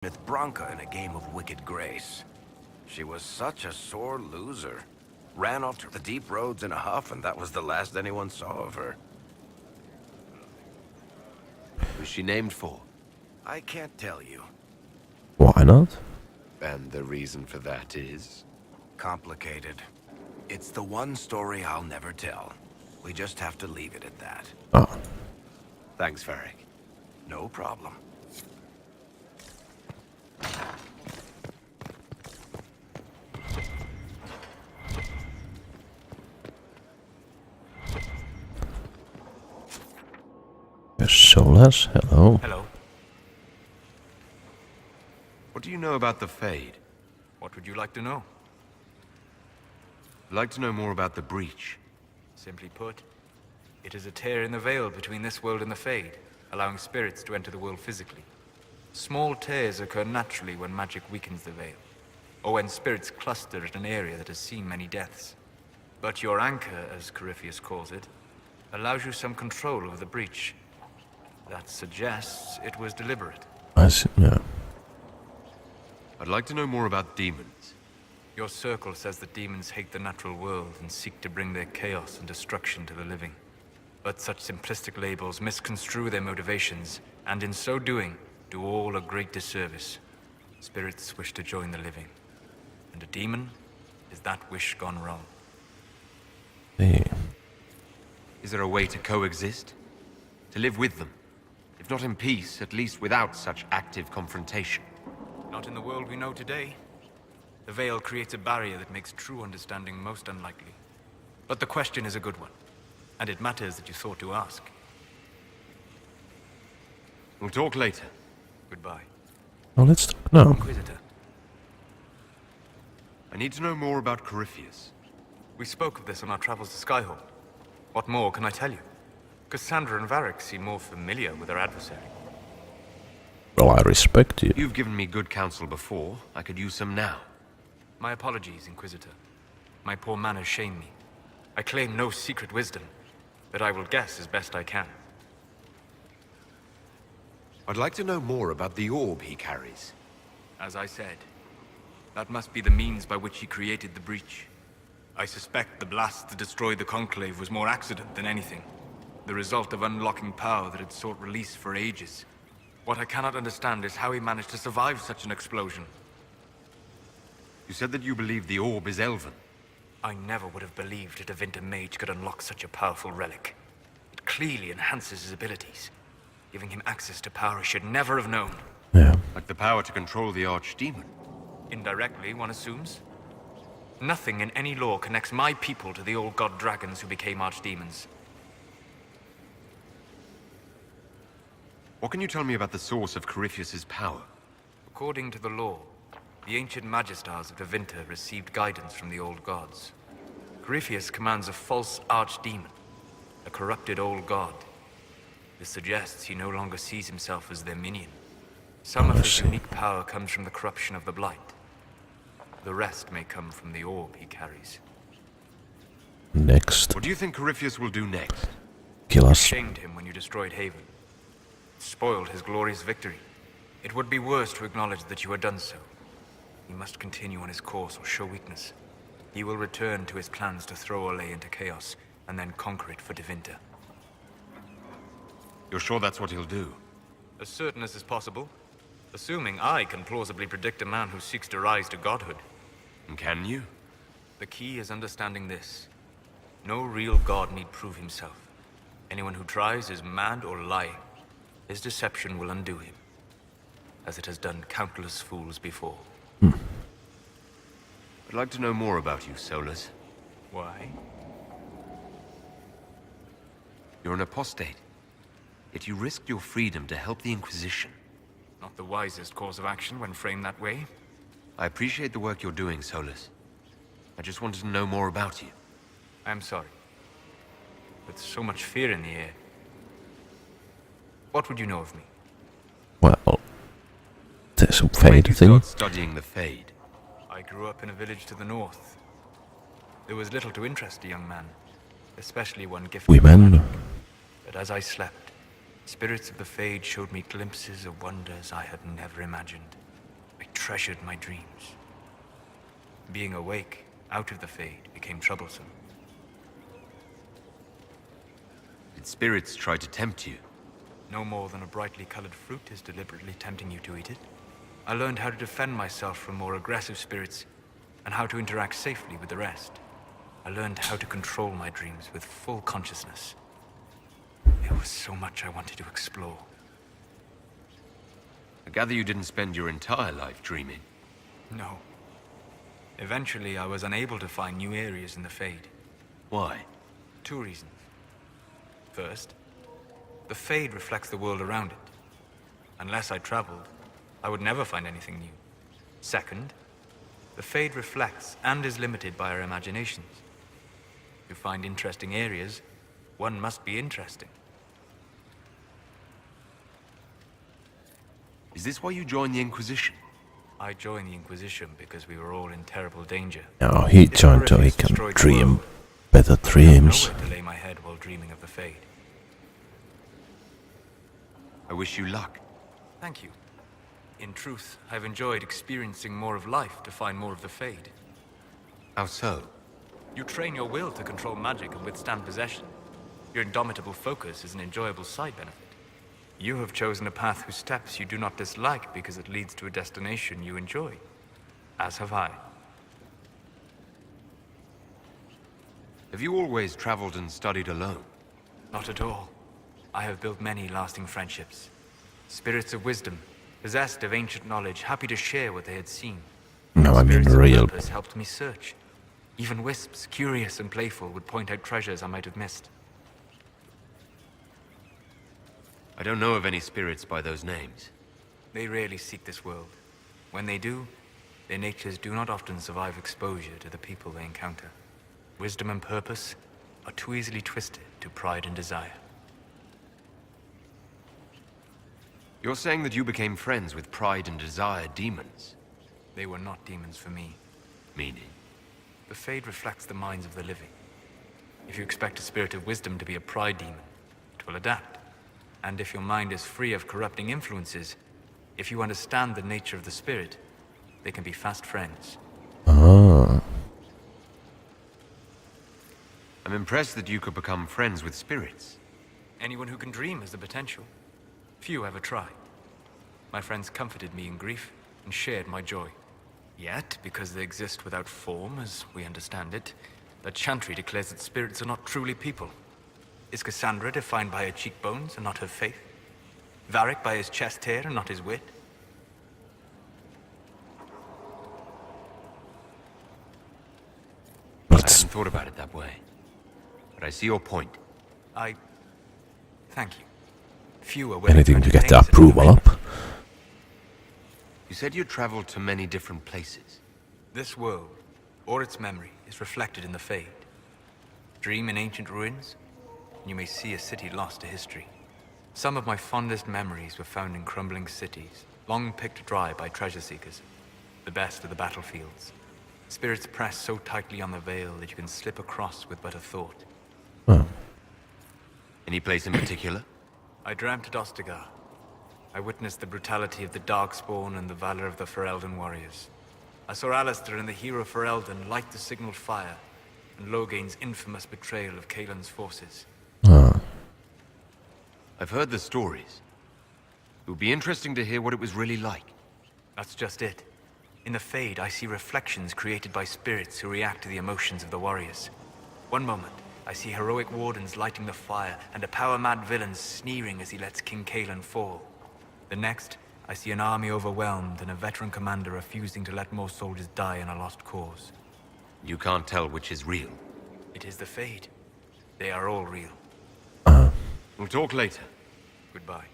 with Bronca in a game of Wicked Grace. She was such a sore loser. Ran off to the deep roads in a huff, and that was the last anyone saw of her. Who's she named for? I can't tell you. Why not? And the reason for that is? Complicated. It's the one story I'll never tell. We just have to leave it at that. Oh, Thanks, Varric. No problem. Solas, hello. Hello. What do you know about the Fade? What would you like to know? I'd like to know more about the Breach. Simply put, it is a tear in the veil between this world and the Fade, allowing spirits to enter the world physically. Small tears occur naturally when magic weakens the veil, or when spirits cluster at an area that has seen many deaths. But your anchor, as Corypheus calls it, allows you some control over the Breach. That suggests it was deliberate. I see, yeah. I'd like to know more about demons. Your circle says that demons hate the natural world and seek to bring their chaos and destruction to the living. But such simplistic labels misconstrue their motivations, and in so doing, do all a great disservice. Spirits wish to join the living, and a demon is that wish gone wrong. Hey. Is there a way to coexist? To live with them? If not in peace, at least without such active confrontation. Not in the world we know today. The veil creates a barrier that makes true understanding most unlikely. But the question is a good one, and it matters that you thought to ask. We'll talk later. Goodbye. Oh, let's talk now. Inquisitor, I need to know more about Corypheus. we spoke of this on our travels to Skyhold. What more can I tell you? Cassandra and Varric seem more familiar with their adversary. Well, I respect you. You've given me good counsel before. I could use some now. My apologies, Inquisitor. My poor manners shame me. I claim no secret wisdom, but I will guess as best I can. I'd like to know more about the orb he carries. As I said, that must be the means by which he created the breach. I suspect the blast that destroyed the Conclave was more accident than anything. The result of unlocking power that had sought release for ages. What I cannot understand is how he managed to survive such an explosion. You said that you believe the orb is Elven. I never would have believed a Tevinter mage could unlock such a powerful relic. It clearly enhances his abilities, giving him access to power he should never have known. Yeah. Like the power to control the Archdemon. Indirectly, one assumes. Nothing in any law connects my people to the old god dragons who became archdemons. What can you tell me about the source of Corypheus's power? According to the law, the ancient Magistars of Tevinter received guidance from the old gods. Corypheus commands a false archdemon, a corrupted old god. This suggests he no longer sees himself as their minion. Some of his unique power comes from the corruption of the Blight. The rest may come from the orb he carries. Next. What do you think Corypheus will do next? Kill us. Shamed him when you destroyed Haven. Spoiled his glorious victory. It would be worse to acknowledge that you had done so. He must continue on his course or show weakness. He will return to his plans to throw Olay into chaos, and then conquer it for Tevinter. You're sure that's what he'll do? As certain as is possible. Assuming I can plausibly predict a man who seeks to rise to godhood. And can you? The key is understanding this. No real god need prove himself. Anyone who tries is mad or lying. His deception will undo him, as it has done countless fools before. I'd like to know more about you, Solus. Why? You're an apostate. Yet you risked your freedom to help the Inquisition. Not the wisest course of action when framed that way. I appreciate the work you're doing, Solus. I just wanted to know more about you. I am sorry. With so much fear in the air. What would you know of me? Well, there's a When did fade you thing. start studying the Fade? I grew up in a village to the north. There was little to interest a young man, especially one gifted with Women. magic. But as I slept, spirits of the Fade showed me glimpses of wonders I had never imagined. treasured my dreams. Being awake, out of the Fade, became troublesome. Did spirits try to tempt you? No more than a brightly colored fruit is deliberately tempting you to eat it. I learned how to defend myself from more aggressive spirits, and how to interact safely with the rest. I learned how to control my dreams with full consciousness. There was so much I wanted to explore. I gather you didn't spend your entire life dreaming. No. Eventually, I was unable to find new areas in the Fade. Why? 2 reasons. First, the Fade reflects the world around it. Unless I traveled, I would never find anything new. Second, the Fade reflects and is limited by our imaginations. To find interesting areas, one must be interesting. Is this why you joined the Inquisition? I joined the Inquisition because we were all in terrible danger. No, he Its joined so he horrifics can destroyed the dream world. better dreams. Nowhere to lay my head while dreaming of the Fade. I wish you luck. Thank you. In truth, I've enjoyed experiencing more of life to find more of the Fade. How so? You train your will to control magic and withstand possession. Your indomitable focus is an enjoyable side benefit. You have chosen a path whose steps you do not dislike because it leads to a destination you enjoy. As have I. Have you always traveled and studied alone? Not at all. I have built many lasting friendships. Spirits of wisdom, possessed of ancient knowledge, happy to share what they had seen. No, I mean Spirits of real. purpose helped me search. Even wisps, curious and playful, would point out treasures I might have missed. I don't know of any spirits by those names. They rarely seek this world. When they do, their natures do not often survive exposure to the people they encounter. Wisdom and purpose are too easily twisted to pride and desire. You're saying that you became friends with Pride and Desire demons? They were not demons for me. Meaning? The Fade reflects the minds of the living. If you expect a spirit of wisdom to be a pride demon, it will adapt. And if your mind is free of corrupting influences, if you understand the nature of the spirit, they can be fast friends. Ah. I'm impressed that you could become friends with spirits. Anyone who can dream has the potential. Few ever try. My friends comforted me in grief and shared my joy. Yet, because they exist without form, as we understand it, the Chantry declares that spirits are not truly people. Is Cassandra defined by her cheekbones and not her faith? Varric by his chest hair and not his wit? I Let's hadn't thought about it that way. But I see your point. Thank you. Few are willing anything to get entertain the such an approval event. up. You said you traveled to many different places. This world, or its memory, is reflected in the Fade. Dream in ancient ruins, and you may see a city lost to history. Some of my fondest memories were found in crumbling cities, long picked dry by treasure seekers. The best of the battlefields. Spirits press so tightly on the veil that you can slip across with but a thought. Oh. Any place in particular? I dreamt at Ostagar. I witnessed the brutality of the Darkspawn and the valor of the Ferelden warriors. I saw Alistair and the hero Ferelden light the signal fire, and Loghain's infamous betrayal of Kaelin's forces. Ah. I've heard the stories. It would be interesting to hear what it was really like. That's just it. In the Fade, I see reflections created by spirits who react to the emotions of the warriors. One moment, I see heroic wardens lighting the fire, and a power-mad villain sneering as he lets King Kaelin fall. The next, I see an army overwhelmed and a veteran commander refusing to let more soldiers die in a lost cause. You can't tell which is real. It is the Fade. They are all real. We'll talk later. Goodbye.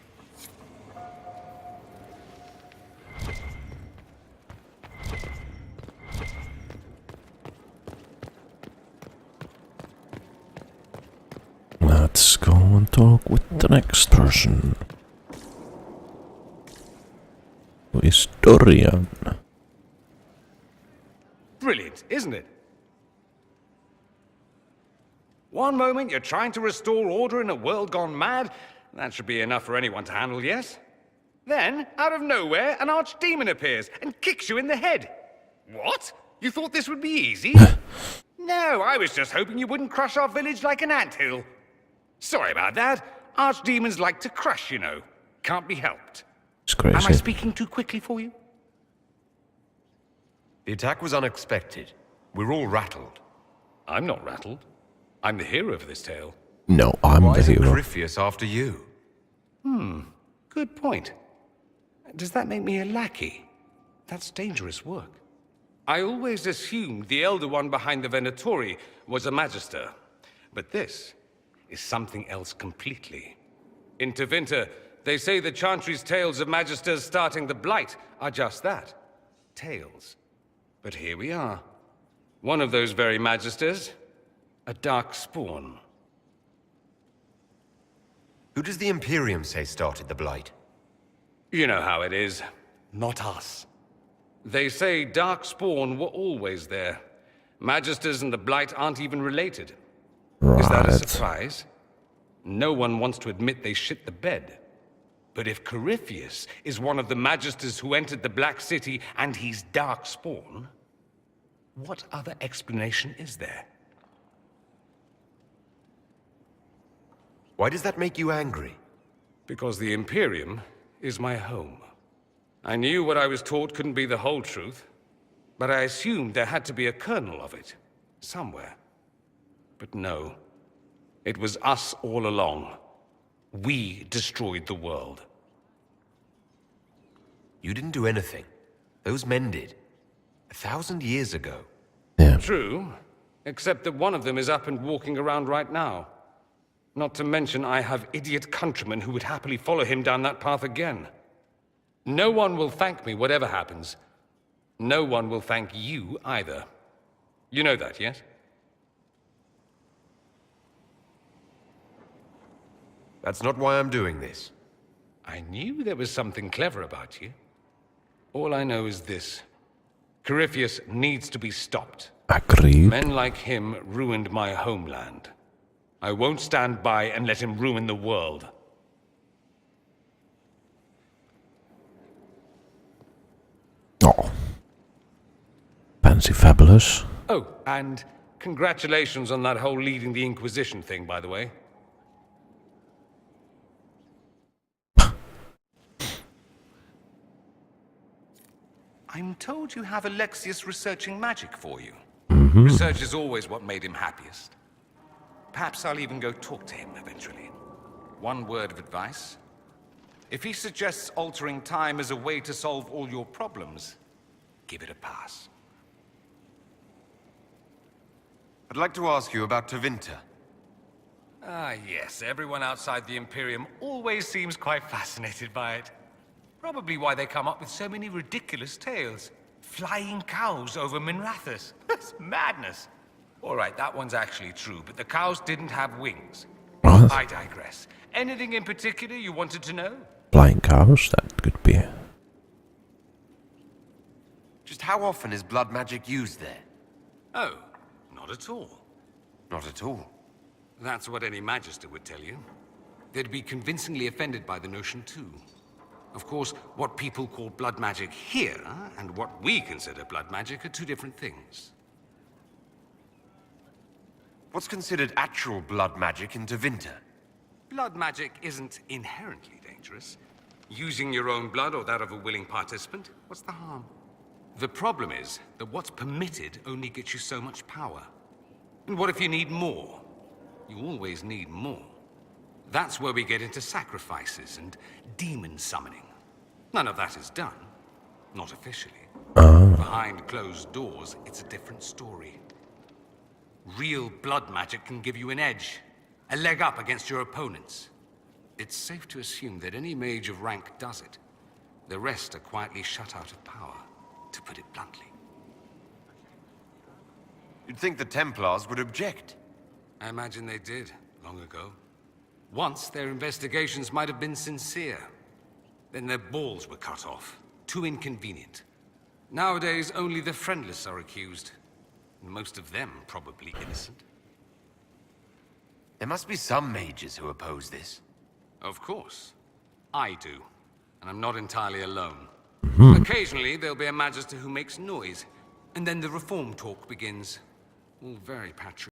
Let's go and talk with the next person. Who is Dorian? Brilliant, isn't it? One moment you're trying to restore order in a world gone mad. That should be enough for anyone to handle, yes? Then, out of nowhere, an archdemon appears and kicks you in the head. What? You thought this would be easy? No, I was just hoping you wouldn't crush our village like an anthill. Sorry about that. Archdemons like to crush, you know. Can't be helped. It's Am I crazy. speaking too quickly for you? The attack was unexpected. We're all rattled. I'm not rattled. I'm the hero of this tale. No, I'm Why the isn't hero. Corypheus after you? Good point. Does that make me a lackey? That's dangerous work. I always assumed the Elder One behind the Venatori was a Magister. But this is something else completely. In Tevinter, they say the Chantry's tales of Magisters starting the Blight are just that. Tales. But here we are. One of those very Magisters, a dark spawn. Who does the Imperium say started the Blight? You know how it is. Not us. They say Darkspawn were always there. Magisters and the Blight aren't even related. Is that a Right. surprise? No one wants to admit they shit the bed. But if Corypheus is one of the Magisters who entered the Black City and he's Darkspawn, what other explanation is there? Why does that make you angry? Because the Imperium is my home. I knew what I was taught couldn't be the whole truth, but I assumed there had to be a kernel of it, somewhere. But no, it was us all along. We destroyed the world. You didn't do anything. Those men did. 1,000 years ago. Yeah. True, except that one of them is up and walking around right now. Not to mention I have idiot countrymen who would happily follow him down that path again. No one will thank me, whatever happens. No one will thank you either. You know that, yes? That's not why I'm doing this. I knew there was something clever about you. All I know is this. Corypheus needs to be stopped. Agreed. Men like him ruined my homeland. I won't stand by and let him ruin the world. Oh. Fancy fabulous. Oh, and congratulations on that whole leading the Inquisition thing, by the way. I'm told you have Alexius researching magic for you. Research is always what made him happiest. Perhaps I'll even go talk to him eventually. One word of advice. If he suggests altering time as a way to solve all your problems, give it a pass. I'd like to ask you about Tevinter. Ah, yes. Everyone outside the Imperium always seems quite fascinated by it. Probably why they come up with so many ridiculous tales. Flying cows over Minrathous. That's madness. All right, that one's actually true, but the cows didn't have wings. What? I digress. Anything in particular you wanted to know? Flying cows, that could be. Just how often is blood magic used there? Oh, not at all. Not at all. That's what any Magister would tell you. They'd be convincingly offended by the notion, too. Of course, what people call blood magic here, and what we consider blood magic, are two different things. What's considered actual blood magic in Tevinter? Blood magic isn't inherently dangerous. Using your own blood or that of a willing participant, what's the harm? The problem is that what's permitted only gets you so much power. And what if you need more? You always need more. That's where we get into sacrifices and demon summoning. None of that is done. Not officially. Behind closed doors, it's a different story. Real blood magic can give you an edge, a leg up against your opponents. It's safe to assume that any mage of rank does it. The rest are quietly shut out of power, to put it bluntly. You'd think the Templars would object. I imagine they did, long ago. Once, their investigations might have been sincere. Then their balls were cut off. Too inconvenient. Nowadays, only the friendless are accused. Most of them probably innocent. There must be some mages who oppose this. Of course. I do. and I'm not entirely alone. Occasionally, there'll be a Magister who makes noise, and then the reform talk begins. All very patriotic.